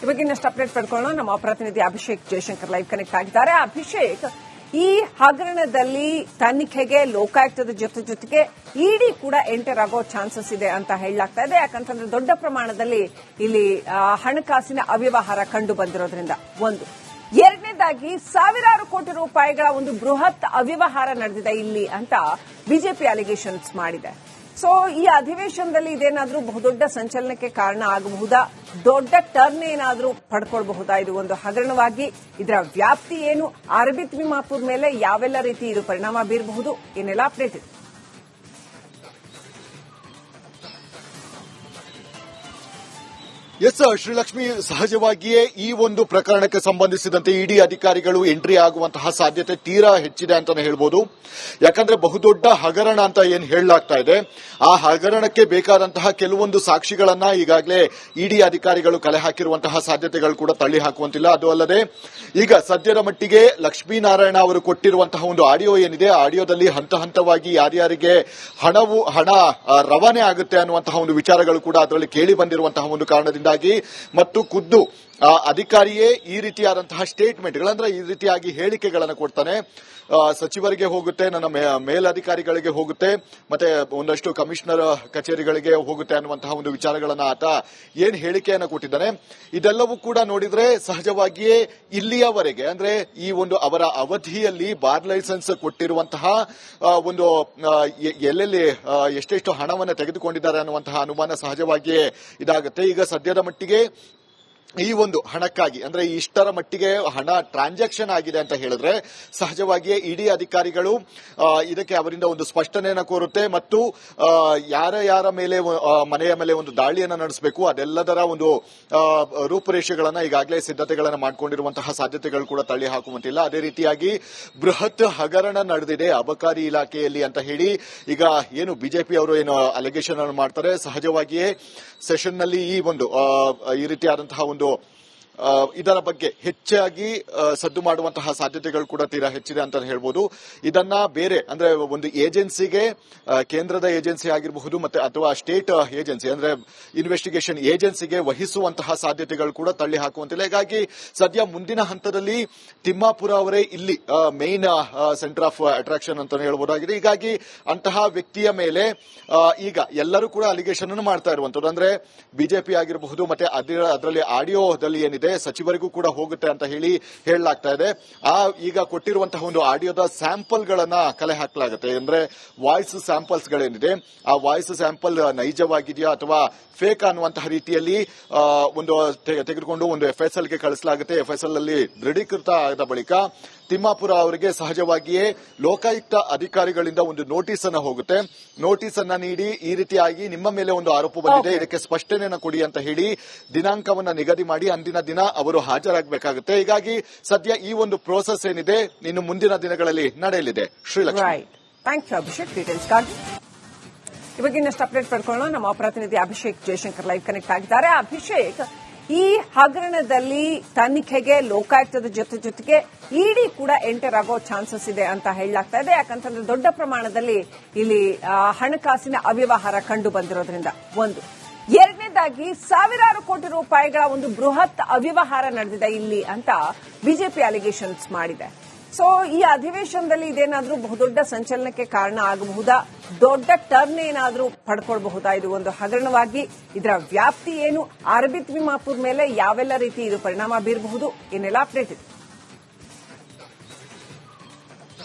ಇವಾಗ ಇನ್ನಷ್ಟು ಅಪ್ಡೇಟ್ ಪಡ್ಕೊಳ್ಳೋಣ. ನಮ್ಮ ಪ್ರತಿನಿಧಿ ಅಭಿಷೇಕ್ ಜಯಶಂಕರ್ ಲೈವ್ ಕನೆಕ್ಟ್ ಆಗಿದ್ದಾರೆ. ಅಭಿಷೇಕ್, ಈ ಹಗರಣದಲ್ಲಿ ತನಿಖೆಗೆ ಲೋಕಾಯುಕ್ತದ ಜೊತೆಗೆ ಇಡಿ ಕೂಡ ಎಂಟರ್ ಆಗೋ ಚಾನ್ಸಸ್ ಇದೆ ಅಂತ ಹೇಳಲಾಗ್ತಾ ಇದೆ. ಯಾಕಂತಂದ್ರೆ ದೊಡ್ಡ ಪ್ರಮಾಣದಲ್ಲಿ ಇಲ್ಲಿ ಹಣಕಾಸಿನ ಅವ್ಯವಹಾರ ಕಂಡು ಬಂದಿರೋದ್ರಿಂದ ಒಂದು. ಎರಡನೇದಾಗಿ ಸಾವಿರಾರು ಕೋಟಿ ರೂಪಾಯಿಗಳ ಒಂದು ಬೃಹತ್ ಅವ್ಯವಹಾರ ನಡೆದಿದೆ ಇಲ್ಲಿ ಅಂತ ಬಿಜೆಪಿ ಅಲಿಗೇಷನ್ಸ್ ಮಾಡಿದೆ. ಸೊ ಈ ಅಧಿವೇಶನದಲ್ಲಿ ಇದೇನಾದ್ರೂ ಬಹುದೊಡ್ಡ ಸಂಚಲನಕ್ಕೆ ಕಾರಣ ಆಗಬಹುದಾ? ದೊಡ್ಡ ಟರ್ನ್ ಏನಾದ್ರೂ ಪಡ್ಕೊಳ್ಬಹುದಾ? ಇದು ಒಂದು ಹಗರಣವಾಗಿ ಇದರ ವ್ಯಾಪ್ತಿ ಏನು? ಅರಬಿತ್ ತಿಮ್ಮಾಪುರ್ ಮೇಲೆ ಯಾವೆಲ್ಲ ರೀತಿ ಇದು ಪರಿಣಾಮ ಬೀರಬಹುದು? ಏನೆಲ್ಲ ಅಪ್ಡೇಟ್ ಇದೆ? ಎಸ್ ಶ್ರೀಲಕ್ಷ್ಮಿ, ಸಹಜವಾಗಿಯೇ ಈ ಒಂದು ಪ್ರಕರಣಕ್ಕೆ ಸಂಬಂಧಿಸಿದಂತೆ ಇಡಿ ಅಧಿಕಾರಿಗಳು ಎಂಟ್ರಿ ಆಗುವಂತಹ ಸಾಧ್ಯತೆ ತೀರಾ ಹೆಚ್ಚಿದೆ ಅಂತಾನೆ ಹೇಳ್ಬೋದು. ಯಾಕಂದ್ರೆ ಬಹುದೊಡ್ಡ ಹಗರಣ ಅಂತ ಏನ್ ಹೇಳಲಾಗ್ತಾ ಇದೆ, ಆ ಹಗರಣಕ್ಕೆ ಬೇಕಾದಂತಹ ಕೆಲವೊಂದು ಸಾಕ್ಷಿಗಳನ್ನ ಈಗಾಗಲೇ ಇಡಿ ಅಧಿಕಾರಿಗಳು ಕಲೆ ಹಾಕಿರುವಂತಹ ಸಾಧ್ಯತೆಗಳು ಕೂಡ ತಳ್ಳಿ ಹಾಕುವಂತಿಲ್ಲ. ಅದು ಅಲ್ಲದೆ ಈಗ ಸದ್ಯದ ಮಟ್ಟಿಗೆ ಲಕ್ಷ್ಮೀನಾರಾಯಣ ಅವರು ಕೊಟ್ಟಿರುವಂತಹ ಒಂದು ಆಡಿಯೋ ಏನಿದೆ, ಆಡಿಯೋದಲ್ಲಿ ಹಂತ ಹಂತವಾಗಿ ಯಾರ್ಯಾರಿಗೆ ಹಣ ರವಾನೆ ಆಗುತ್ತೆ ಅನ್ನುವಂತಹ ಒಂದು ವಿಚಾರಗಳು ಕೂಡ ಅದರಲ್ಲಿ ಕೇಳಿ ಬಂದಿರುವಂತಹ ಒಂದು ಕಾರಣದಿಂದ ಮತ್ತು ಖುದ್ದು ಅಧಿಕಾರಿಯೇ ಈ ರೀತಿಯಾದಂತಹ ಸ್ಟೇಟ್ಮೆಂಟ್ಗಳಂದ್ರೆ ಈ ರೀತಿಯಾಗಿ ಹೇಳಿಕೆಗಳನ್ನು ಕೊಡ್ತಾನೆ. ಸಚಿವರಿಗೆ ಹೋಗುತ್ತೆ, ನನ್ನ ಮೇಲಧಿಕಾರಿಗಳಿಗೆ ಹೋಗುತ್ತೆ, ಮತ್ತೆ ಒಂದಷ್ಟು ಕಮಿಷನರ್ ಕಚೇರಿಗಳಿಗೆ ಹೋಗುತ್ತೆ ಅನ್ನುವಂತಹ ಒಂದು ವಿಚಾರಗಳನ್ನ ಆತ ಏನ್ ಹೇಳಿಕೆಯನ್ನು ಕೊಟ್ಟಿದ್ದಾನೆ. ಇದೆಲ್ಲವೂ ಕೂಡ ನೋಡಿದ್ರೆ ಸಹಜವಾಗಿಯೇ ಇಲ್ಲಿಯವರೆಗೆ ಅಂದ್ರೆ ಈ ಒಂದು ಅವರ ಅವಧಿಯಲ್ಲಿ ಬಾರ್ ಲೈಸೆನ್ಸ್ ಕೊಟ್ಟಿರುವಂತಹ ಒಂದು ಎಲ್ಲೆಲ್ಲಿ ಎಷ್ಟೆಷ್ಟು ಹಣವನ್ನು ತೆಗೆದುಕೊಂಡಿದ್ದಾರೆ ಅನ್ನುವಂತಹ ಅನುಮಾನ ಸಹಜವಾಗಿಯೇ ಇದಾಗುತ್ತೆ. ಈಗ ಸದ್ಯದ ಮಟ್ಟಿಗೆ ಈ ಒಂದು ಹಣಕ್ಕಾಗಿ ಅಂದ್ರೆ ಇಷ್ಟರ ಮಟ್ಟಿಗೆ ಹಣ ಟ್ರಾನ್ಸಾಕ್ಷನ್ ಆಗಿದೆ ಅಂತ ಹೇಳಿದ್ರೆ ಸಹಜವಾಗಿಯೇ ಇಡಿ ಅಧಿಕಾರಿಗಳು ಇದಕ್ಕೆ ಅವರಿಂದ ಒಂದು ಸ್ಪಷ್ಟನೆಯನ್ನು ಕೋರುತ್ತೆ ಮತ್ತು ಯಾರ ಮೇಲೆ ಮನೆಯ ಮೇಲೆ ಒಂದು ದಾಳಿಯನ್ನು ನಡೆಸಬೇಕು ಅದೆಲ್ಲದರ ಒಂದು ರೂಪುರೇಷೆಗಳನ್ನ ಈಗಾಗಲೇ ಸಿದ್ಧತೆಗಳನ್ನು ಮಾಡಿಕೊಂಡಿರುವಂತಹ ಸಾಧ್ಯತೆಗಳು ಕೂಡ ತಳ್ಳಿ ಹಾಕುವಂತಿಲ್ಲ. ಅದೇ ರೀತಿಯಾಗಿ ಬೃಹತ್ ಹಗರಣ ನಡೆದಿದೆ ಅಬಕಾರಿ ಇಲಾಖೆಯಲ್ಲಿ ಅಂತ ಹೇಳಿ ಈಗ ಏನು ಬಿಜೆಪಿ ಅವರು ಏನು ಅಲಿಗೇಷನ್ ಅನ್ನು ಮಾಡ್ತಾರೆ, ಸಹಜವಾಗಿಯೇ ಸೆಷನ್ ನಲ್ಲಿ ಈ ರೀತಿಯಾದಂತಹ ಒಂದು ಇದರ ಬಗ್ಗೆ ಹೆಚ್ಚಾಗಿ ಸದ್ದು ಮಾಡುವಂತಹ ಸಾಧ್ಯತೆಗಳು ಕೂಡ ತೀರಾ ಹೆಚ್ಚಿದೆ ಅಂತ ಹೇಳ್ಬೋದು. ಇದನ್ನ ಬೇರೆ ಅಂದ್ರೆ ಒಂದು ಏಜೆನ್ಸಿಗೆ, ಕೇಂದ್ರದ ಏಜೆನ್ಸಿ ಆಗಿರಬಹುದು ಮತ್ತೆ ಅಥವಾ ಸ್ಟೇಟ್ ಏಜೆನ್ಸಿ ಅಂದ್ರೆ ಇನ್ವೆಸ್ಟಿಗೇಷನ್ ಏಜೆನ್ಸಿಗೆ ವಹಿಸುವಂತಹ ಸಾಧ್ಯತೆಗಳು ಕೂಡ ತಳ್ಳಿ ಹಾಕುವಂತಿಲ್ಲ. ಹೀಗಾಗಿ ಸದ್ಯ ಮುಂದಿನ ಹಂತದಲ್ಲಿ ತಿಮ್ಮಾಪುರ ಅವರೇ ಇಲ್ಲಿ ಮೇನ್ ಸೆಂಟರ್ ಆಫ್ ಅಟ್ರಾಕ್ಷನ್ ಅಂತ ಹೇಳ್ಬೋದಾಗಿದೆ. ಹೀಗಾಗಿ ಅಂತಹ ವ್ಯಕ್ತಿಯ ಮೇಲೆ ಈಗ ಎಲ್ಲರೂ ಕೂಡ ಅಲಿಗೇಷನ್ ಅನ್ನು ಮಾಡ್ತಾ ಇರುವಂತದ್ದು ಅಂದ್ರೆ ಬಿಜೆಪಿ ಆಗಿರಬಹುದು ಮತ್ತೆ ಅದರಲ್ಲಿ ಆಡಿಯೋದಲ್ಲಿ ಏನಿದೆ ಸಚಿವರಿಗೂ ಕೂಡ ಹೋಗುತ್ತೆ ಅಂತ ಹೇಳಲಾಗ್ತಾ ಇದೆ. ಈಗ ಕೊಟ್ಟಿರುವಂತಹ ಒಂದು ಆಡಿಯೋದ ಸ್ಯಾಂಪಲ್ ಗಳನ್ನ ಕಲೆ ಹಾಕಲಾಗುತ್ತೆ. ಅಂದ್ರೆ ವಾಯ್ಸ್ ಸ್ಯಾಂಪಲ್ಸ್ ಗಳೇನಿದೆ ಆ ವಾಯ್ಸ್ ಸ್ಯಾಂಪಲ್ ನೈಜವಾಗಿದೆಯಾ ಅಥವಾ ಫೇಕ್ ಅನ್ನುವಂತಹ ರೀತಿಯಲ್ಲಿ ಒಂದು ತೆಗೆದುಕೊಂಡು ಒಂದು ಎಫ್ಎಸ್ಎಲ್ ಗೆ ಕಳಿಸಲಾಗುತ್ತೆ. ಎಫ್ಎಸ್ಎಲ್ ಅಲ್ಲಿ ದೃಢೀಕೃತ ಆದ ಬಳಿಕ ತಿಮ್ಮಾಪುರ ಅವರಿಗೆ ಸಹಜವಾಗಿಯೇ ಲೋಕಾಯುಕ್ತ ಅಧಿಕಾರಿಗಳಿಂದ ಒಂದು ನೋಟಿಸ್ ಅನ್ನ ಹೋಗುತ್ತೆ. ನೋಟಿಸ್ ಅನ್ನ ನೀಡಿ ಈ ರೀತಿಯಾಗಿ ನಿಮ್ಮ ಮೇಲೆ ಒಂದು ಆರೋಪ ಬಂದಿದೆ, ಇದಕ್ಕೆ ಸ್ಪಷ್ಟನೆಯನ್ನು ಕೊಡಿ ಅಂತ ಹೇಳಿ ದಿನಾಂಕವನ್ನ ನಿಗದಿ ಮಾಡಿ ಅಂದಿನ ದಿನ ಅವರು ಹಾಜರಾಗಬೇಕಾಗುತ್ತೆ. ಹೀಗಾಗಿ ಸದ್ಯ ಈ ಒಂದು ಪ್ರೋಸೆಸ್ ಏನಿದೆ ಇನ್ನು ಮುಂದಿನ ದಿನಗಳಲ್ಲಿ ನಡೆಯಲಿದೆ. ಶ್ರೀಲಕ್ಷ್ಮಿ, ಥ್ಯಾಂಕ್ ಯು ಅಭಿಷೇಕ್ ಡೀಟೇಲ್ಸ್ಗಾಗಿ. ಇವಾಗ ಇನ್ನಷ್ಟು ಅಪ್ಡೇಟ್ ಪಡ್ಕೊಳ್ಳೋಣ. ನಮ್ಮ ಪ್ರತಿನಿಧಿ ಅಭಿಷೇಕ್ ಜಯಶಂಕರ್ ಲೈವ್ ಕನೆಕ್ಟ್ ಆಗಿದ್ದಾರೆ. ಅಭಿಷೇಕ್, ಈ ಹಗರಣದಲ್ಲಿ ತನಿಖೆಗೆ ಲೋಕಾಯುಕ್ತದ ಜೊತೆಗೆ ಇಡಿ ಕೂಡ ಎಂಟರ್ ಆಗೋ ಚಾನ್ಸಸ್ ಇದೆ ಅಂತ ಹೇಳಲಾಗ್ತಾ ಇದೆ. ಯಾಕಂತಂದ್ರೆ ದೊಡ್ಡ ಪ್ರಮಾಣದಲ್ಲಿ ಇಲ್ಲಿ ಹಣಕಾಸಿನ ಅವ್ಯವಹಾರ ಕಂಡು ಬಂದಿರೋದ್ರಿಂದ ಒಂದು. ಎರಡನೇದಾಗಿ ಸಾವಿರಾರು ಕೋಟಿ ರೂಪಾಯಿಗಳ ಒಂದು ಬೃಹತ್ ಅವ್ಯವಹಾರ ನಡೆದಿದೆ ಇಲ್ಲಿ ಅಂತ ಬಿಜೆಪಿ ಅಲಿಗೇಷನ್ಸ್ ಮಾಡಿದೆ. ಸೊ ಈ ಅಧಿವೇಶನದಲ್ಲಿ ಇದೇನಾದ್ರೂ ಬಹುದೊಡ್ಡ ಸಂಚಲನಕ್ಕೆ ಕಾರಣ ಆಗಬಹುದಾ? ದೊಡ್ಡ ಟರ್ನ್ ಏನಾದ್ರೂ ಪಡ್ಕೊಳ್ಬಹುದಾ? ಇದು ಒಂದು ಹಗರಣವಾಗಿ ಇದರ ವ್ಯಾಪ್ತಿ ಏನು? ಅರಬಿತ್ ತಿಮ್ಮಾಪುರ್ ಮೇಲೆ ಯಾವೆಲ್ಲ ರೀತಿ ಇದು ಪರಿಣಾಮ ಬೀರಬಹುದು? ಏನೆಲ್ಲ ಅಪ್ಡೇಟ್ ಇದೆ?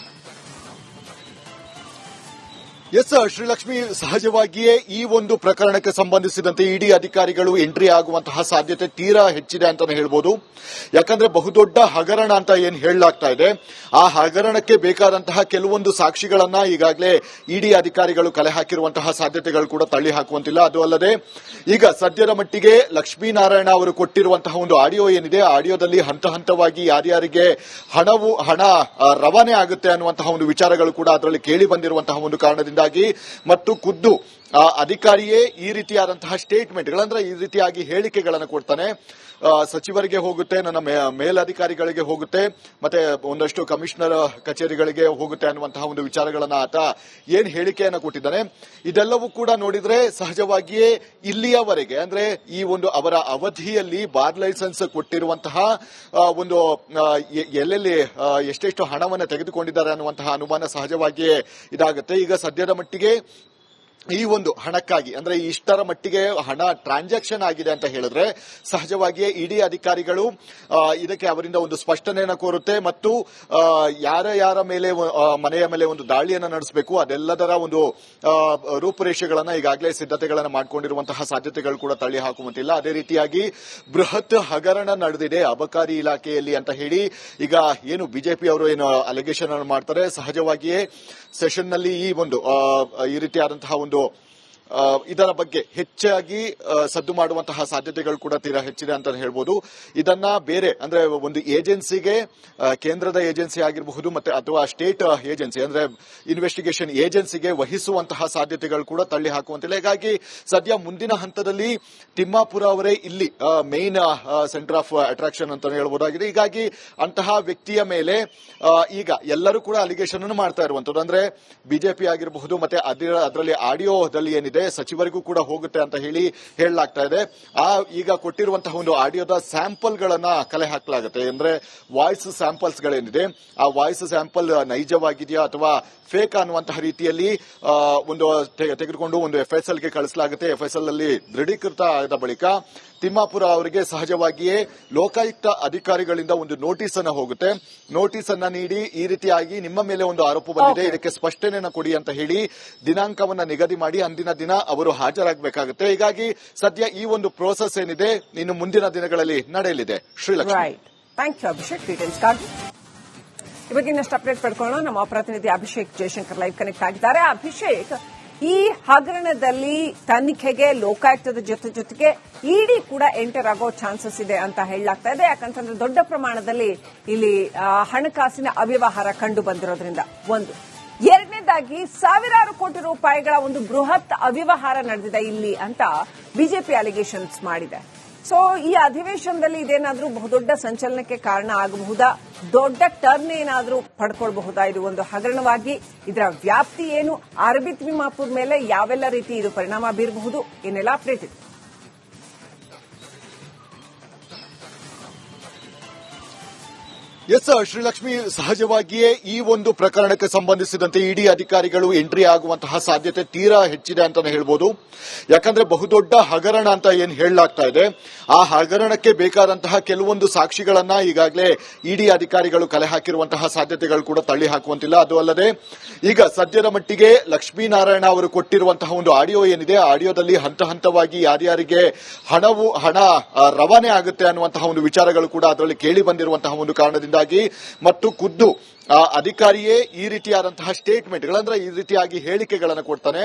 ಎಸ್ ಶ್ರೀಲಕ್ಷ್ಮಿ, ಸಹಜವಾಗಿಯೇ ಈ ಒಂದು ಪ್ರಕರಣಕ್ಕೆ ಸಂಬಂಧಿಸಿದಂತೆ ಇಡಿ ಅಧಿಕಾರಿಗಳು ಎಂಟ್ರಿ ಆಗುವಂತಹ ಸಾಧ್ಯತೆ ತೀರಾ ಹೆಚ್ಚಿದೆ ಅಂತಾನೆ ಹೇಳ್ಬೋದು. ಯಾಕಂದ್ರೆ ಬಹುದೊಡ್ಡ ಹಗರಣ ಅಂತ ಏನ್ ಹೇಳಲಾಗ್ತಾ ಇದೆ, ಆ ಹಗರಣಕ್ಕೆ ಬೇಕಾದಂತಹ ಕೆಲವೊಂದು ಸಾಕ್ಷಿಗಳನ್ನ ಈಗಾಗಲೇ ಇಡಿ ಅಧಿಕಾರಿಗಳು ಕಲೆ ಹಾಕಿರುವಂತಹ ಸಾಧ್ಯತೆಗಳು ಕೂಡ ತಳ್ಳಿ ಹಾಕುವಂತಿಲ್ಲ. ಅದು ಅಲ್ಲದೆ ಈಗ ಸದ್ಯದ ಮಟ್ಟಿಗೆ ಲಕ್ಷ್ಮೀನಾರಾಯಣ ಅವರು ಕೊಟ್ಟಿರುವಂತಹ ಒಂದು ಆಡಿಯೋ ಏನಿದೆ, ಆಡಿಯೋದಲ್ಲಿ ಹಂತ ಹಂತವಾಗಿ ಯಾರ್ಯಾರಿಗೆ ಹಣ ರವಾನೆ ಆಗುತ್ತೆ ಅನ್ನುವಂತಹ ಒಂದು ವಿಚಾರಗಳು ಕೂಡ ಅದರಲ್ಲಿ ಕೇಳಿ ಬಂದಿರುವಂತಹ ಒಂದು ಕಾರಣದಿಂದಾಗಿ ಮತ್ತು ಖುದ್ದು ಅಧಿಕಾರಿಯೇ ಈ ರೀತಿಯಾದಂತಹ ಸ್ಟೇಟ್ಮೆಂಟ್ಗಳಂದ್ರೆ ಈ ರೀತಿಯಾಗಿ ಹೇಳಿಕೆಗಳನ್ನು ಕೊಡ್ತಾನೆ. ಸಚಿವರಿಗೆ ಹೋಗುತ್ತೆ, ನನ್ನ ಮೇಲಧಿಕಾರಿಗಳಿಗೆ ಹೋಗುತ್ತೆ, ಮತ್ತೆ ಒಂದಷ್ಟು ಕಮಿಷನರ್ ಕಚೇರಿಗಳಿಗೆ ಹೋಗುತ್ತೆ ಅನ್ನುವಂತಹ ಒಂದು ವಿಚಾರಗಳನ್ನ ಆತ ಏನ್ ಹೇಳಿಕೆಯನ್ನ ಕೊಟ್ಟಿದ್ದಾನೆ. ಇದೆಲ್ಲವೂ ಕೂಡ ನೋಡಿದ್ರೆ ಸಹಜವಾಗಿಯೇ ಇಲ್ಲಿಯವರೆಗೆ ಅಂದ್ರೆ ಈ ಒಂದು ಅವರ ಅವಧಿಯಲ್ಲಿ ಬಾರ್ ಲೈಸೆನ್ಸ್ ಕೊಟ್ಟಿರುವಂತಹ ಒಂದು ಎಲ್ಲೆಲ್ಲಿ ಎಷ್ಟೆಷ್ಟು ಹಣವನ್ನು ತೆಗೆದುಕೊಂಡಿದ್ದಾರೆ ಅನ್ನುವಂತಹ ಅನುಮಾನ ಸಹಜವಾಗಿಯೇ ಇದಾಗುತ್ತೆ. ಈಗ ಸದ್ಯದ ಮಟ್ಟಿಗೆ ಈ ಒಂದು ಹಣಕ್ಕಾಗಿ ಅಂದ್ರೆ ಇಷ್ಟರ ಮಟ್ಟಿಗೆ ಹಣ ಟ್ರಾನ್ಸಾಕ್ಷನ್ ಆಗಿದೆ ಅಂತ ಹೇಳಿದ್ರೆ ಸಹಜವಾಗಿಯೇ ಇಡಿ ಅಧಿಕಾರಿಗಳು ಇದಕ್ಕೆ ಅವರಿಂದ ಒಂದು ಸ್ಪಷ್ಟನೆಯನ್ನು ಕೋರುತ್ತೆ ಮತ್ತು ಯಾರ ಮೇಲೆ ಮನೆಯ ಮೇಲೆ ಒಂದು ದಾಳಿಯನ್ನು ನಡೆಸಬೇಕು ಅದೆಲ್ಲದರ ಒಂದು ರೂಪುರೇಷೆಗಳನ್ನ ಈಗಾಗಲೇ ಸಿದ್ಧತೆಗಳನ್ನು ಮಾಡಿಕೊಂಡಿರುವಂತಹ ಸಾಧ್ಯತೆಗಳು ಕೂಡ ತಳ್ಳಿ ಹಾಕುವಂತಿಲ್ಲ. ಅದೇ ರೀತಿಯಾಗಿ ಬೃಹತ್ ಹಗರಣ ನಡೆದಿದೆ ಅಬಕಾರಿ ಇಲಾಖೆಯಲ್ಲಿ ಅಂತ ಹೇಳಿ ಈಗ ಏನು ಬಿಜೆಪಿ ಅವರು ಏನು ಅಲಿಗೇಷನ್ ಅನ್ನು ಮಾಡ್ತಾರೆ, ಸಹಜವಾಗಿಯೇ ಸೆಷನ್ ನಲ್ಲಿ ಈ ರೀತಿಯಾದಂತಹ ಒಂದು ಇದರ ಬಗ್ಗೆ ಹೆಚ್ಚಾಗಿ ಸದ್ದು ಮಾಡುವಂತಹ ಸಾಧ್ಯತೆಗಳು ಕೂಡ ತೀರಾ ಹೆಚ್ಚಿದೆ ಅಂತ ಹೇಳ್ಬೋದು. ಇದನ್ನ ಬೇರೆ ಅಂದ್ರೆ ಒಂದು ಏಜೆನ್ಸಿಗೆ, ಕೇಂದ್ರದ ಏಜೆನ್ಸಿ ಆಗಿರಬಹುದು ಮತ್ತೆ ಅಥವಾ ಸ್ಟೇಟ್ ಏಜೆನ್ಸಿ ಅಂದ್ರೆ ಇನ್ವೆಸ್ಟಿಗೇಷನ್ ಏಜೆನ್ಸಿಗೆ ವಹಿಸುವಂತಹ ಸಾಧ್ಯತೆಗಳು ಕೂಡ ತಳ್ಳಿ ಹಾಕುವಂತಿಲ್ಲ. ಹೀಗಾಗಿ ಸದ್ಯ ಮುಂದಿನ ಹಂತದಲ್ಲಿ ತಿಮ್ಮಾಪುರ ಅವರೇ ಇಲ್ಲಿ ಮೇನ್ ಸೆಂಟರ್ ಆಫ್ ಅಟ್ರಾಕ್ಷನ್ ಅಂತ ಹೇಳ್ಬೋದಾಗಿದೆ. ಹೀಗಾಗಿ ಅಂತಹ ವ್ಯಕ್ತಿಯ ಮೇಲೆ ಈಗ ಎಲ್ಲರೂ ಕೂಡ ಅಲಿಗೇಷನ್ ಅನ್ನು ಮಾಡ್ತಾ ಇರುವಂತದ್ದು ಅಂದ್ರೆ ಬಿಜೆಪಿ ಆಗಿರಬಹುದು ಮತ್ತೆ ಅದರಲ್ಲಿ ಆಡಿಯೋದಲ್ಲಿ ಏನಿದೆ ಸಚಿವರಿಗೂ ಕೂಡ ಹೋಗುತ್ತೆ ಅಂತ ಹೇಳಲಾಗ್ತಾ ಇದೆ. ಈಗ ಕೊಟ್ಟಿರುವಂತಹ ಒಂದು ಆಡಿಯೋದ ಸ್ಯಾಂಪಲ್ ಗಳನ್ನ ಕಲೆ ಹಾಕಲಾಗುತ್ತೆ. ಅಂದ್ರೆ ವಾಯ್ಸ್ ಸ್ಯಾಂಪಲ್ಸ್ ಗಳೇನಿದೆ ಆ ವಾಯ್ಸ್ ಸ್ಯಾಂಪಲ್ ನೈಜವಾಗಿದೆಯಾ ಅಥವಾ ಫೇಕ್ ಅನ್ನುವಂತಹ ರೀತಿಯಲ್ಲಿ ಒಂದು ತೆಗೆದುಕೊಂಡು ಒಂದು ಎಫ್ಎಸ್ಎಲ್ ಗೆ ಕಳಿಸಲಾಗುತ್ತೆ. ಎಫ್ಎಸ್ಎಲ್ ಅಲ್ಲಿ ದೃಢೀಕೃತ ಆದ ಬಳಿಕ ತಿಮ್ಮಾಪುರ ಅವರಿಗೆ ಸಹಜವಾಗಿಯೇ ಲೋಕಾಯುಕ್ತ ಅಧಿಕಾರಿಗಳಿಂದ ಒಂದು ನೋಟಿಸ್ ಅನ್ನ ಹೋಗುತ್ತೆ. ನೋಟಿಸ್ ಅನ್ನ ನೀಡಿ ಈ ರೀತಿಯಾಗಿ ನಿಮ್ಮ ಮೇಲೆ ಒಂದು ಆರೋಪ ಬಂದಿದೆ, ಇದಕ್ಕೆ ಸ್ಪಷ್ಟನೆಯನ್ನು ಕೊಡಿ ಅಂತ ಹೇಳಿ ದಿನಾಂಕವನ್ನ ನಿಗದಿ ಮಾಡಿ ಅಂದಿನ ದಿನ ಅವರು ಹಾಜರಾಗಬೇಕಾಗುತ್ತೆ. ಹೀಗಾಗಿ ಸದ್ಯ ಈ ಒಂದು ಪ್ರೋಸೆಸ್ ಏನಿದೆ ಇನ್ನು ಮುಂದಿನ ದಿನಗಳಲ್ಲಿ ನಡೆಯಲಿದೆ. Srilakshmi, thank you Abhishek. Details card ಇವಾಗ ಇನ್ನಷ್ಟು ಅಪ್ಡೇಟ್ ಪಡ್ಕೊಳ್ಳೋಣ. ನಮ್ಮ ಪ್ರತಿನಿಧಿ ಅಭಿಷೇಕ್ ಜಯಶಂಕರ್ ಲೈವ್ ಕನೆಕ್ಟ್ ಆಗಿದ್ದಾರೆ. ಅಭಿಷೇಕ್, ಈ ಹಗರಣದಲ್ಲಿ ತನಿಖೆಗೆ ಲೋಕಾಯುಕ್ತದ ಜೊತೆಗೆ ಇಡಿ ಕೂಡ ಎಂಟರ್ ಆಗೋ ಚಾನ್ಸಸ್ ಇದೆ ಅಂತ ಹೇಳಲಾಗ್ತಾ ಇದೆ. ಯಾಕಂತಂದ್ರೆ ದೊಡ್ಡ ಪ್ರಮಾಣದಲ್ಲಿ ಇಲ್ಲಿ ಹಣಕಾಸಿನ ಅವ್ಯವಹಾರ ಕಂಡು ಬಂದಿರೋದ್ರಿಂದ ಒಂದು. ಎರಡನೇದಾಗಿ ಸಾವಿರಾರು ಕೋಟಿ ರೂಪಾಯಿಗಳ ಒಂದು ಬೃಹತ್ ಅವ್ಯವಹಾರ ನಡೆದಿದೆ ಇಲ್ಲಿ ಅಂತ ಬಿಜೆಪಿ ಅಲಿಗೇಷನ್ಸ್ ಮಾಡಿದೆ. ಸೊ ಈ ಅಧಿವೇಶನದಲ್ಲಿ ಇದೇನಾದ್ರೂ ಬಹುದೊಡ್ಡ ಸಂಚಲನಕ್ಕೆ ಕಾರಣ ಆಗಬಹುದಾ? ದೊಡ್ಡ ಟರ್ನ್ ಏನಾದ್ರೂ ಪಡ್ಕೊಳ್ಬಹುದಾ? ಇದು ಒಂದು ಹಗರಣವಾಗಿ ಇದರ ವ್ಯಾಪ್ತಿ ಏನು? ಆರ್ಬಿ ತಿಮ್ಮಾಪುರ ಮೇಲೆ ಯಾವೆಲ್ಲ ರೀತಿ ಇದು ಪರಿಣಾಮ ಬೀರಬಹುದು? ಏನೆಲ್ಲ ಅಪ್ಡೇಟ್ ಇದೆ? ಎಸ್ ಶ್ರೀಲಕ್ಷ್ಮಿ, ಸಹಜವಾಗಿಯೇ ಈ ಒಂದು ಪ್ರಕರಣಕ್ಕೆ ಸಂಬಂಧಿಸಿದಂತೆ ಇಡಿ ಅಧಿಕಾರಿಗಳು ಎಂಟ್ರಿ ಆಗುವಂತಹ ಸಾಧ್ಯತೆ ತೀರಾ ಹೆಚ್ಚಿದೆ ಅಂತಾನೆ ಹೇಳ್ಬೋದು. ಯಾಕಂದ್ರೆ ಬಹುದೊಡ್ಡ ಹಗರಣ ಅಂತ ಏನ್ ಹೇಳಲಾಗ್ತಾ ಇದೆ, ಆ ಹಗರಣಕ್ಕೆ ಬೇಕಾದಂತಹ ಕೆಲವೊಂದು ಸಾಕ್ಷಿಗಳನ್ನ ಈಗಾಗಲೇ ಇಡಿ ಅಧಿಕಾರಿಗಳು ಕಲೆ ಹಾಕಿರುವಂತಹ ಸಾಧ್ಯತೆಗಳು ಕೂಡ ತಳ್ಳಿ ಹಾಕುವಂತಿಲ್ಲ. ಅದು ಅಲ್ಲದೆ ಈಗ ಸದ್ಯದ ಮಟ್ಟಿಗೆ ಲಕ್ಷ್ಮೀನಾರಾಯಣ ಅವರು ಕೊಟ್ಟಿರುವಂತಹ ಒಂದು ಆಡಿಯೋ ಏನಿದೆ, ಆಡಿಯೋದಲ್ಲಿ ಹಂತ ಹಂತವಾಗಿ ಯಾರ್ಯಾರಿಗೆ ಹಣ ರವಾನೆ ಆಗುತ್ತೆ ಅನ್ನುವಂತಹ ಒಂದು ವಿಚಾರಗಳು ಕೂಡ ಅದರಲ್ಲಿ ಕೇಳಿ ಬಂದಿರುವಂತಹ ಒಂದು ಕಾರಣದಿಂದ ಮತ್ತು ಖುದ್ದು ಅಧಿಕಾರಿಯೇ ಈ ರೀತಿಯಾದಂತಹ ಸ್ಟೇಟ್ಮೆಂಟ್ಗಳಂದ್ರೆ ಈ ರೀತಿಯಾಗಿ ಹೇಳಿಕೆಗಳನ್ನು ಕೊಡ್ತಾನೆ.